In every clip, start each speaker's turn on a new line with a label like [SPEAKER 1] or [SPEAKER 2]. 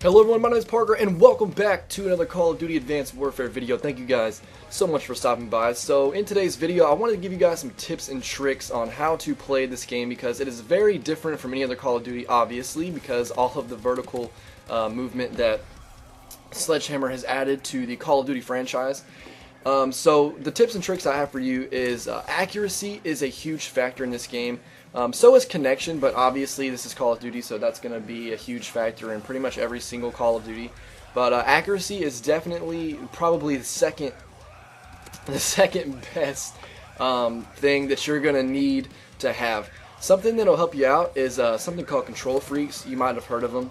[SPEAKER 1] Hello everyone, my name is Parker and welcome back to another Call of Duty Advanced Warfare video. Thank you guys so much for stopping by. So in today's video I wanted to give you guys some tips and tricks on how to play this game because it is very different from any other Call of Duty, obviously, because all of the vertical movement that Sledgehammer has added to the Call of Duty franchise. So the tips and tricks I have for you is accuracy is a huge factor in this game. So is connection, but obviously this is Call of Duty, so that's going to be a huge factor in pretty much every single Call of Duty. But accuracy is definitely probably the second best thing that you're going to need to have. Something that'll help you out is something called control freaks. You might have heard of them.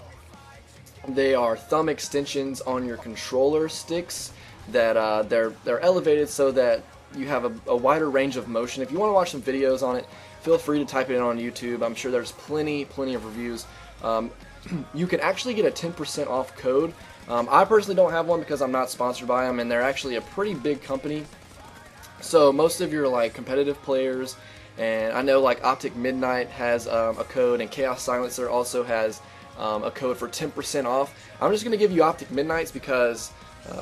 [SPEAKER 1] They are thumb extensions on your controller sticks that they're elevated so that you have a wider range of motion. If you want to watch some videos on it, feel free to type it in on YouTube. I'm sure there's plenty of reviews. You can actually get a 10% off code. I personally don't have one because I'm not sponsored by them, and they're actually a pretty big company. So most of your like competitive players, and I know like Optic Midnight has a code, and Chaos Silencer also has a code for 10% off. I'm just gonna give you Optic Midnight's because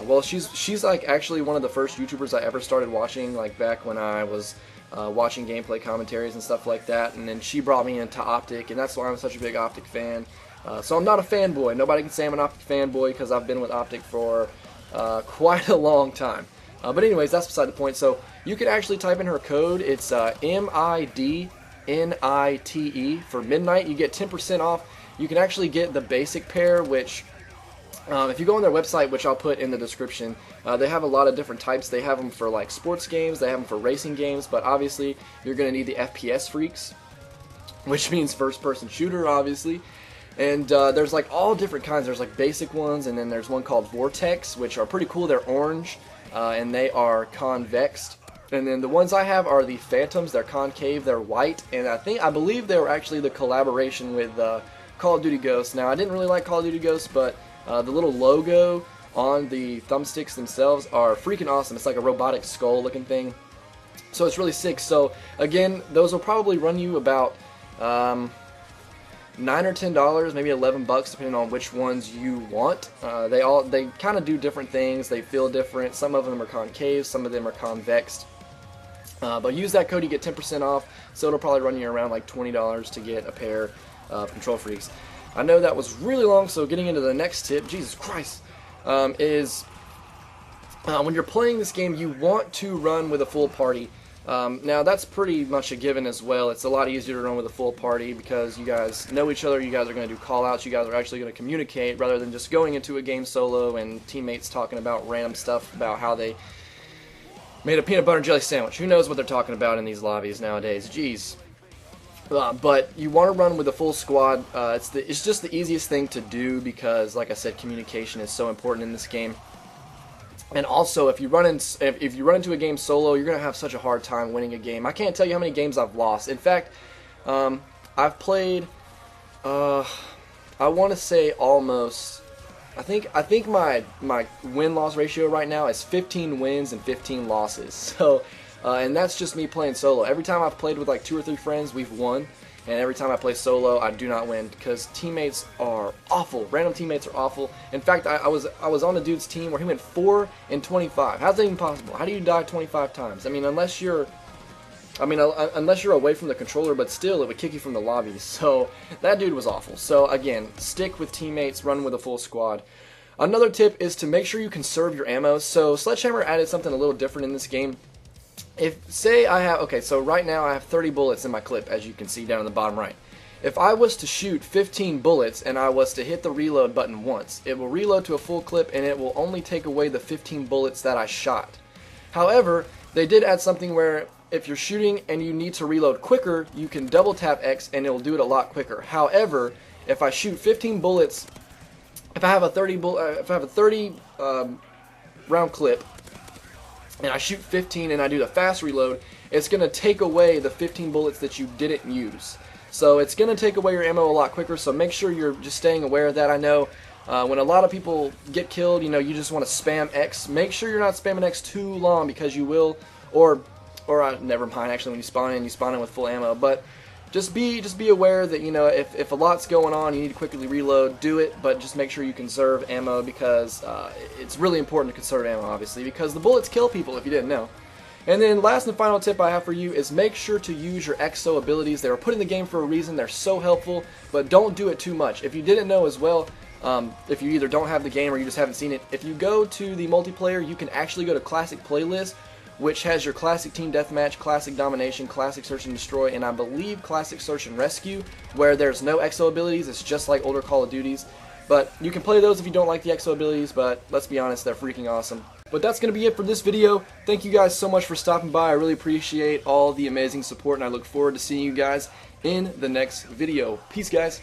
[SPEAKER 1] well, she's like actually one of the first YouTubers I ever started watching, like back when I was watching gameplay commentaries and stuff like that, and then she brought me into Optic, and that's why I'm such a big Optic fan. So I'm not a fanboy. Nobody can say I'm an Optic fanboy because I've been with Optic for quite a long time. But anyways, that's beside the point. So you can actually type in her code. It's MIDNITE for Midnight. You get 10% off. You can actually get the basic pair, which if you go on their website, which I'll put in the description, they have a lot of different types. They have them for like sports games, they have them for racing games, but obviously you're going to need the FPS freaks, which means first person shooter, obviously. And there's like all different kinds. There's like basic ones, and then there's one called Vortex, which are pretty cool. They're orange, and they are convexed. And then the ones I have are the Phantoms. They're concave, they're white, and I believe they were actually the collaboration with Call of Duty Ghosts. Now, I didn't really like Call of Duty Ghosts, but the little logo on the thumbsticks themselves are freaking awesome. It's like a robotic skull looking thing. So it's really sick. So again, those will probably run you about $9 or $10, maybe $11 depending on which ones you want. They kind of do different things. They feel different. Some of them are concave, some of them are convexed. But use that code, you get 10% off. So it'll probably run you around like $20 to get a pair of control freaks. I know that was really long, so getting into the next tip, Jesus Christ, is when you're playing this game, you want to run with a full party. Now, that's pretty much a given as well. It's a lot easier to run with a full party because you guys know each other, you guys are going to do call-outs, you guys are actually going to communicate rather than just going into a game solo and teammates talking about random stuff about how they made a peanut butter and jelly sandwich. Who knows what they're talking about in these lobbies nowadays? Jeez. But you want to run with a full squad. It's just the easiest thing to do because, like I said, communication is so important in this game. And also, if you run into a game solo, you're gonna have such a hard time winning a game. I can't tell you how many games I've lost. In fact, I've played. I want to say almost. I think my win-loss ratio right now is 15 wins and 15 losses. So. And that's just me playing solo. Every time I've played with like 2 or 3 friends, we've won. And every time I play solo, I do not win because teammates are awful. Random teammates are awful. In fact, I was on a dude's team where he went 4 and 25. How's that even possible? How do you die 25 times? I mean, unless you're away from the controller, but still, it would kick you from the lobby. So that dude was awful. So again, stick with teammates, run with a full squad. Another tip is to make sure you conserve your ammo. So Sledgehammer added something a little different in this game. Say I have, okay, so right now I have 30 bullets in my clip, as you can see down in the bottom right. If I was to shoot 15 bullets and I was to hit the reload button once, it will reload to a full clip and it will only take away the 15 bullets that I shot. However, they did add something where if you're shooting and you need to reload quicker, you can double tap X and it will do it a lot quicker. However, if I shoot 15 bullets, if I have a 30 round clip, and I shoot 15 and I do the fast reload, it's going to take away the 15 bullets that you didn't use. So it's going to take away your ammo a lot quicker, so make sure you're just staying aware of that. I know when a lot of people get killed, you know, you just want to spam X. Make sure you're not spamming X too long because you will, or never mind, actually when you spawn in with full ammo, but just be aware that, you know, if a lot's going on, you need to quickly reload, do it, but just make sure you conserve ammo, because it's really important to conserve ammo, obviously, because the bullets kill people, if you didn't know. And then last and final tip I have for you is make sure to use your XO abilities. They were put in the game for a reason. They're so helpful, but don't do it too much. If you didn't know as well, if you either don't have the game or you just haven't seen it, if you go to the multiplayer, you can actually go to Classic Playlist, which has your Classic Team Deathmatch, Classic Domination, Classic Search and Destroy, and I believe Classic Search and Rescue, where there's no XO abilities. It's just like older Call of Duties. But you can play those if you don't like the XO abilities, but let's be honest, they're freaking awesome. But that's going to be it for this video. Thank you guys so much for stopping by. I really appreciate all the amazing support, and I look forward to seeing you guys in the next video. Peace, guys.